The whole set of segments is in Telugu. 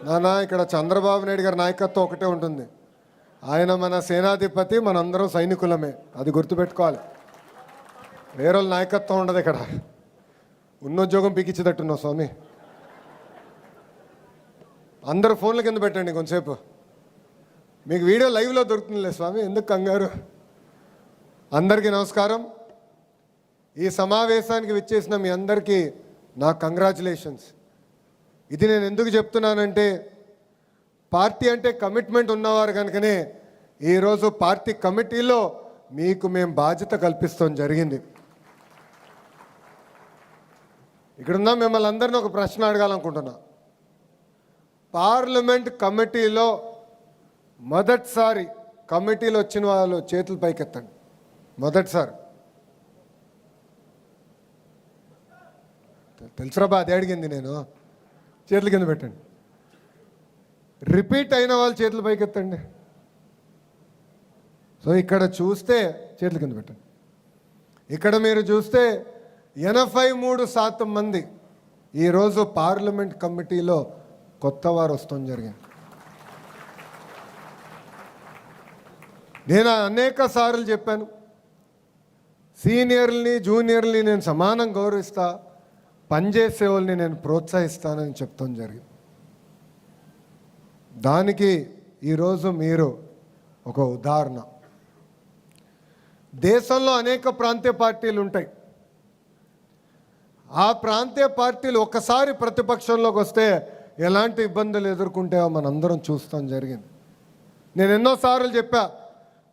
నానా ఇక్కడ చంద్రబాబు నాయుడు గారి నాయకత్వం ఒకటే ఉంటుంది. ఆయన మన సేనాధిపతి, మనందరం సైనికులమే. అది గుర్తుపెట్టుకోవాలి. వేరే నాయకత్వం ఉండదు ఇక్కడ. ఉన్న ఉద్యోగం పీకిచ్చేటట్టున్నావు స్వామి. అందరు ఫోన్ల కింద పెట్టండి కొంతసేపు. మీకు వీడియో లైవ్లో దొరుకుతుందిలే స్వామి, ఎందుకు కంగారు. అందరికీ నమస్కారం. ఈ సమావేశానికి విచ్చేసిన మీ అందరికీ నా కంగ్రాచులేషన్స్. ఇది నేను ఎందుకు చెప్తున్నానంటే, పార్టీ అంటే కమిట్మెంట్ ఉన్నవారు కనుకనే ఈరోజు పార్టీ కమిటీలో మీకు మేము బాధ్యత కల్పిస్తాం జరిగింది. ఇక్కడున్న మిమ్మల్ని అందరినీ ఒక ప్రశ్న అడగాలనుకుంటున్నా. పార్లమెంట్ కమిటీలో మొదటిసారి కమిటీలో వచ్చిన వాళ్ళు చేతులు పైకెత్తండి. మొదటిసారి తెలుసురాబా, అది అడిగింది నేను. చేతుల కింద పెట్టండి. రిపీట్ అయిన వాళ్ళు చేతులు పైకెత్తండి. సో ఇక్కడ చూస్తే చేతుల కింద పెట్టండి. ఇక్కడ మీరు చూస్తే 83% మంది ఈరోజు పార్లమెంట్ కమిటీలో కొత్త వారు వస్తాం జరిగింది. నేను అనేక సార్లు చెప్పాను, సీనియర్ని జూనియర్ని నేను సమానం గౌరవిస్తా, పనిచేసే వాళ్ళని నేను ప్రోత్సహిస్తానని చెప్తాం జరిగింది. దానికి ఈరోజు మీరు ఒక ఉదాహరణ. దేశంలో అనేక ప్రాంతీయ పార్టీలు ఉంటాయి. ఆ ప్రాంతీయ పార్టీలు ఒకసారి ప్రతిపక్షంలోకి వస్తే ఎలాంటి ఇబ్బందులు ఎదుర్కొంటాయో మనందరం చూస్తాం జరిగింది. నేను ఎన్నోసార్లు చెప్పా,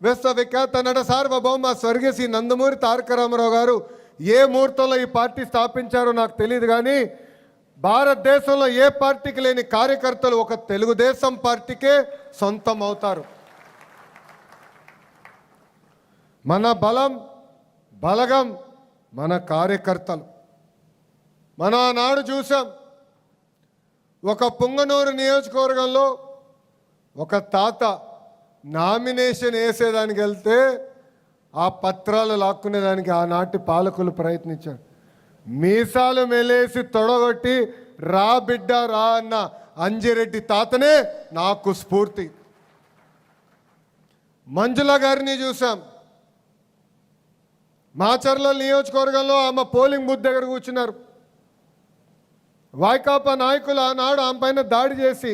విశ్వవిఖ్యాత నట సార్వభౌమ స్వర్గీయ శ్రీ నందమూరి తారక రామారావు గారు ఏ ముహూర్తంలో ఈ పార్టీ స్థాపించారో నాకు తెలియదు, కానీ భారతదేశంలో ఏ పార్టీకి లేని కార్యకర్తలు ఒక తెలుగుదేశం పార్టీకే సొంతం అవుతారు. మన బలం బలగం మన కార్యకర్తలు. మనం ఆనాడు చూసాం, ఒక పుంగనూరు నియోజకవర్గంలో ఒక తాత నామినేషన్ వేసేదానికి వెళ్తే ఆ పత్రాలు లాక్కునేదానికి ఆనాటి పాలకులు ప్రయత్నించారు. మీసాలు మెలేసి తొడగొట్టి రా బిడ్డ రా అన్న అంజిరెడ్డి తాతనే నాకు స్ఫూర్తి. మంజుల గారిని చూసాం. మాచర్ల నియోజకవర్గంలో ఆమె పోలింగ్ బూత్ దగ్గర కూర్చున్నారు. వైకాపా నాయకులు ఆనాడు ఆమె పైన దాడి చేసి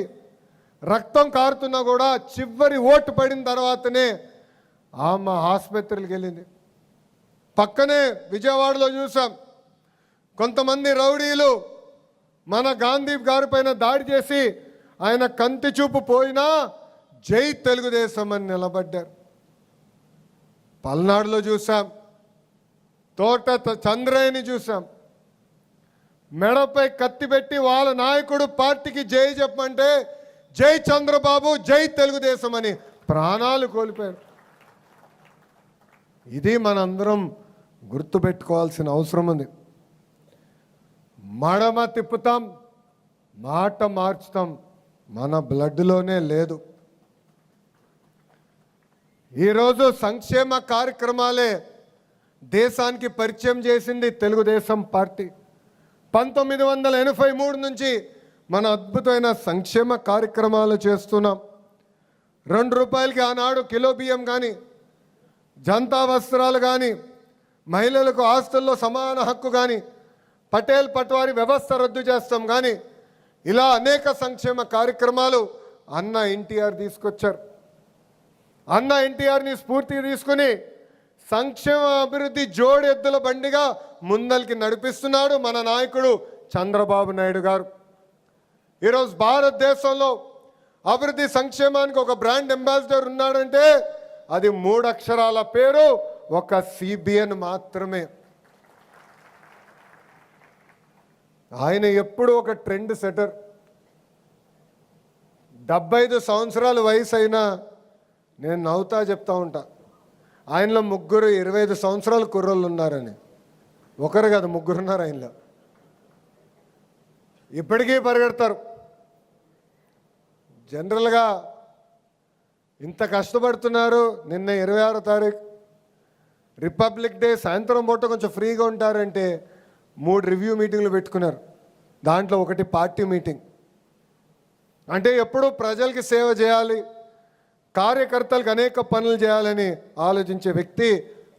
రక్తం కారుతున్నా కూడా చివరి ఓటు పడిన తర్వాతనే ఆమె ఆసుపత్రికి వెళ్ళింది. పక్కనే విజయవాడలో చూసాం, కొంతమంది రౌడీలు మన గాంధీ గారి పైన దాడి చేసి ఆయన కంటి చూపు పోయినా జై తెలుగుదేశం అని నిలబడ్డారు. పల్నాడులో చూసాం, తోట చంద్రయ్యని చూసాం. మెడపై కత్తి పెట్టి వాళ్ళ నాయకుడు పార్టీకి జై చెప్పమంటే జై చంద్రబాబు జై తెలుగుదేశం అని ప్రాణాలు కోల్పోయారు. ఇది మనందరం గుర్తుపెట్టుకోవాల్సిన అవసరం ఉంది. మడమ తిప్పుతాం, మాట మార్చుతాం, మన బ్లడ్లోనే లేదు. ఈరోజు సంక్షేమ కార్యక్రమాలే దేశానికి పరిచయం చేసింది తెలుగుదేశం పార్టీ. 1983 నుంచి మన అద్భుతమైన సంక్షేమ కార్యక్రమాలు చేస్తున్నాం. 2 రూపాయలకి ఆనాడు కిలో బియ్యం కానీ, జనతా వస్త్రాలు కానీ, మహిళలకు ఆస్తుల్లో సమాన హక్కు కానీ, పటేల్ పట్వారీ వ్యవస్థ రద్దు చేస్తాం కానీ, ఇలా అనేక సంక్షేమ కార్యక్రమాలు అన్న ఎన్టీఆర్ తీసుకొచ్చారు. అన్న ఎన్టీఆర్ని స్ఫూర్తి తీసుకుని సంక్షేమ అభివృద్ధి జోడెద్దుల బండిగా ముందరికి నడిపిస్తున్నాడు మన నాయకుడు చంద్రబాబు నాయుడు గారు. ఈరోజు భారతదేశంలో అభివృద్ధి సంక్షేమానికి ఒక బ్రాండ్ అంబాసిడర్ ఉన్నాడంటే అది 3 అక్షరాల పేరు, ఒక సిబిఎన్ మాత్రమే. ఆయన ఎప్పుడు ఒక ట్రెండ్ సెటర్. 75 సంవత్సరాల వయసు అయినా నేను నవ్వుతా చెప్తా ఉంటా, ఆయనలో 25 సంవత్సరాల కుర్రోళ్ళు ఉన్నారని. ఒకరు కాదు, 3 ఉన్నారు ఆయనలో. ఇప్పటికీ పరిగెడతారు. జనరల్గా ఇంత కష్టపడుతున్నారు. నిన్న 26వ తారీఖు రిపబ్లిక్ డే సాయంత్రం పూట కొంచెం ఫ్రీగా ఉంటారంటే 3 రివ్యూ మీటింగ్లు పెట్టుకున్నారు. దాంట్లో ఒకటి పార్టీ మీటింగ్. అంటే ఎప్పుడూ ప్రజలకి సేవ చేయాలి, కార్యకర్తలకు అనేక పనులు చేయాలని ఆలోచించే వ్యక్తి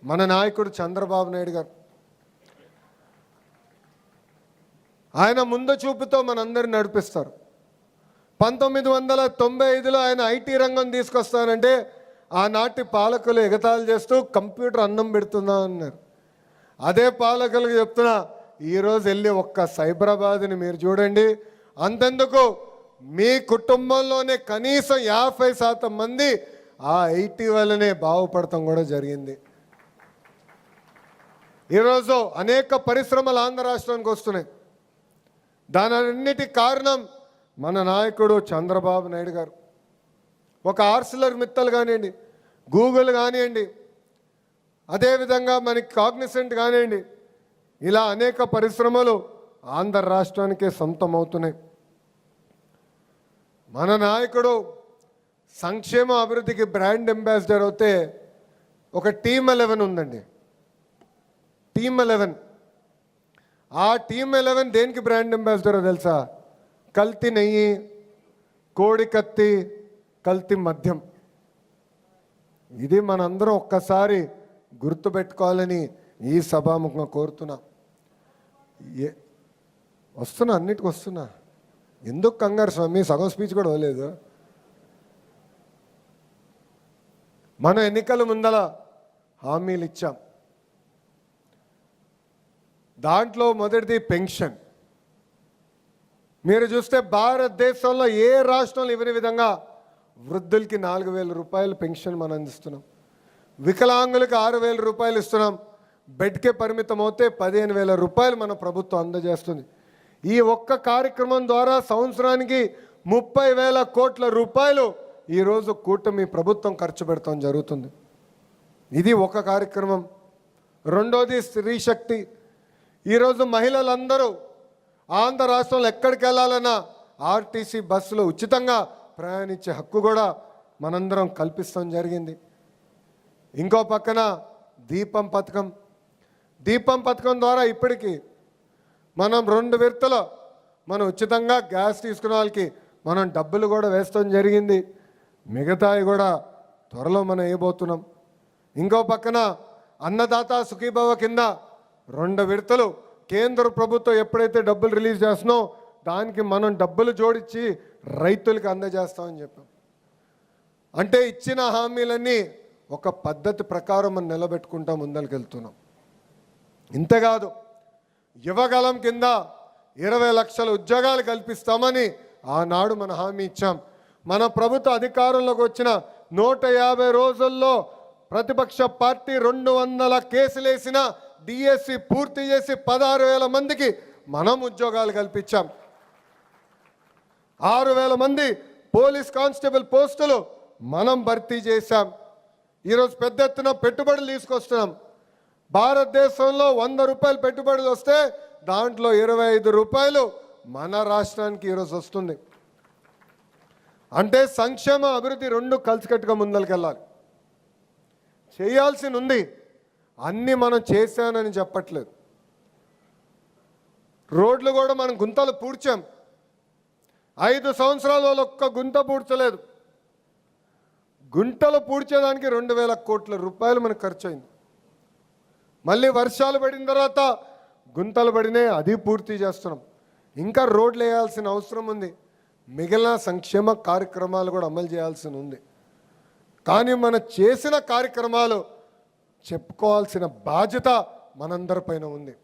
మన నాయకుడు చంద్రబాబు నాయుడు గారు. ఆయన ముందు చూపుతో మనందరిని నడిపిస్తారు. 1995లో ఆయన ఐటీ రంగం తీసుకొస్తానంటే ఆనాటి పాలకులు ఎగతాళి చేస్తూ కంప్యూటర్ అన్నం పెడుతుందా అన్నారు. అదే పాలకులకు చెప్తున్నా, ఈరోజు వెళ్ళి ఒక్క సైబరాబాద్ని మీరు చూడండి. అంతెందుకు, మీ కుటుంబంలోనే కనీసం 50% మంది ఆ ఐటీ వల్లనే బాగుపడటం కూడా జరిగింది. ఈరోజు అనేక పరిశ్రమలు ఆంధ్ర రాష్ట్రానికి వస్తున్నాయి. దానన్నిటి కారణం మన నాయకుడు చంద్రబాబు నాయుడు గారు. ఒక ఆర్సిలర్ మిత్తల్ కానివ్వండి, గూగుల్ కానివ్వండి, అదేవిధంగా మనకి కాగ్నిసెంట్ కానివ్వండి, ఇలా అనేక పరిశ్రమలు ఆంధ్ర రాష్ట్రానికే సొంతమవుతున్నాయి. మన నాయకుడు సంక్షేమ అభివృద్ధికి బ్రాండ్ అంబాసిడర్ అవుతే ఒక టీమ్ 11 ఉందండి. టీమ్ 11, ఆ టీమ్ 11 దేనికి బ్రాండ్ అంబాసిడర్ తెలుసా? కల్తీ నెయ్యి, కోడి కత్తి, కల్తీ మద్యం. ఇది మనందరం ఒక్కసారి గుర్తుపెట్టుకోవాలని ఈ సభాముఖంగా కోరుతున్నా. వస్తున్నా, అన్నిటికి వస్తున్నా. ఎందుకు కంగారు స్వామి? సగం స్పీచ్ కూడా అవ్వలేదు. మన ఎన్నికల ముందల హామీలు ఇచ్చాం. దాంట్లో మొదటిది పెన్షన్. మీరు చూస్తే భారతదేశంలో ఏ రాష్ట్రంలో ఇవ్వని విధంగా వృద్ధులకి 4,000 రూపాయలు పెన్షన్ మనం అందిస్తున్నాం. వికలాంగులకు 6,000 రూపాయలు ఇస్తున్నాం. బెడ్కే పరిమితం అవుతే 15,000 రూపాయలు మన ప్రభుత్వం అందజేస్తుంది. ఈ ఒక్క కార్యక్రమం ద్వారా సంవత్సరానికి 30,000 కోట్ల రూపాయలు ఈరోజు కూటమి ప్రభుత్వం ఖర్చు పెడతాం జరుగుతుంది. ఇది ఒక కార్యక్రమం. రెండోది స్త్రీ శక్తి. ఈరోజు మహిళలందరూ ఆంధ్ర రాష్ట్రంలో ఎక్కడికి వెళ్ళాలన్నా ఆర్టీసీ బస్సులో ఉచితంగా ప్రయాణించే హక్కు కూడా మనందరం కల్పిస్తాం జరిగింది. ఇంకో పక్కన దీపం పథకం. దీపం పథకం ద్వారా ఇప్పటికీ మనం 2 విడతలు మనం ఉచితంగా గ్యాస్ తీసుకునే వాళ్ళకి మనం డబ్బులు కూడా వేస్తాం జరిగింది. మిగతాయి కూడా త్వరలో మనం వేయబోతున్నాం. ఇంకో పక్కన అన్నదాత సుఖీభవ కింద 2 విడతలు కేంద్ర ప్రభుత్వం ఎప్పుడైతే డబ్బులు రిలీజ్ చేస్తున్నామో దానికి మనం డబ్బులు జోడించి రైతులకు అందజేస్తామని చెప్పాం. అంటే ఇచ్చిన హామీలన్నీ ఒక పద్ధతి ప్రకారం మనం నిలబెట్టుకుంటా ముందరికి వెళ్తున్నాం. ఇంతేకాదు, యువగలం కింద 20 లక్షల ఉద్యోగాలు కల్పిస్తామని ఆనాడు మన హామీ ఇచ్చాం. మన ప్రభుత్వ అధికారంలోకి వచ్చిన 150 రోజుల్లో ప్రతిపక్ష పార్టీ 200 కేసులు వేసిన డిఎస్సి పూర్తి చేసి 16,000 మందికి మనం ఉద్యోగాలు కల్పించాం. 6,000 మంది పోలీస్ కానిస్టేబుల్ పోస్టులు మనం భర్తీ చేశాం. ఈరోజు పెద్ద ఎత్తున పెట్టుబడులు తీసుకొస్తున్నాం. భారతదేశంలో 100 రూపాయలు పెట్టుబడులు వస్తే దాంట్లో 25 రూపాయలు మన రాష్ట్రానికి ఈరోజు వస్తుంది. అంటే సంక్షేమ అభివృద్ధి 2 కలిసికట్టుగా ముందరికెళ్ళాలి. చేయాల్సి ఉంది. అన్నీ మనం చేశానని చెప్పట్లేదు. రోడ్లు కూడా మనం గుంతలు పూడ్చాం. 5 సంవత్సరాల వాళ్ళు ఒక్క గుంత పూడ్చలేదు. గుంటలు పూడ్చేదానికి 2,000 కోట్ల రూపాయలు మనకు ఖర్చు అయింది. మళ్ళీ వర్షాలు పడిన తర్వాత గుంతలు పడినాయి, అది పూర్తి చేస్తున్నాం. ఇంకా రోడ్లు వేయాల్సిన అవసరం ఉంది. మిగిలిన సంక్షేమ కార్యక్రమాలు కూడా అమలు చేయాల్సి ఉంది. కానీ మనం చేసిన కార్యక్రమాలు చెప్పుకోవాల్సిన బాధ్యత మనందరిపైన ఉంది.